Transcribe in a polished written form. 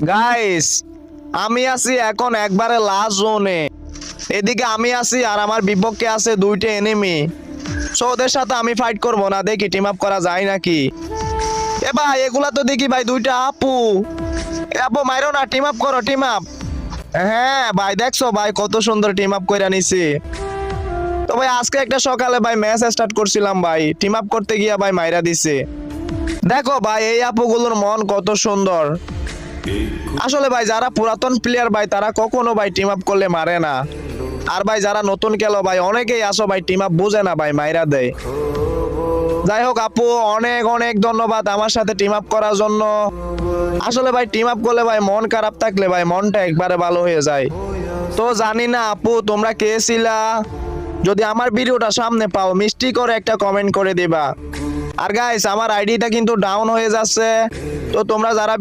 Guys আমি আছি এখন একবারে লাস্ট জোনে। এদিকে আমি আছি আর আমার বিপক্ষে আছে দুইটা এনিমি। সো ওদের সাথে আমি ফাইট করব না, দেখি টিম আপ করা যায় নাকি। এ ভাই এগুলা তো দেখি ভাই দুইটা আপু। এ আপু মাইরো না, টিম আপ করো, টিম আপ। হ্যাঁ ভাই দেখছো ভাই কত সুন্দর টিম আপ কইরা নিছি। তো ভাই আজকে একটা সকালে ভাই ম্যাচ স্টার্ট করছিলাম ভাই, টিম আপ করতে গিয়া ভাই মাইরা দিছে। দেখো ভাই এই আপুগুলোর মন কত সুন্দর। আসলে ভাই যারা পুরাতন প্লেয়ার ভাই তারা কখনো ভাই টিম আপ করলে মারে না। আর ভাই যারা নতুন খেলো ভাই অনেকেই আসো ভাই টিম আপ বুঝে না ভাই, মাইরা দেয়। যাই হোক আপু অনেক অনেক ধন্যবাদ আমার সাথে টিম আপ করার জন্য। আসলে ভাই টিম আপ করলে ভাই মন খারাপ থাকলে ভাই মনটা একবারে ভালো হয়ে যায়। তো জানি না আপু তোমরা কে ছিলা, যদি আমার ভিডিওটা সামনে পাও মিষ্টি করে একটা কমেন্ট করে দিবা। আর গাইস আমার আইডিটা কিন্তু ডাউন হয়ে যাচ্ছে, তো তোমরা যারা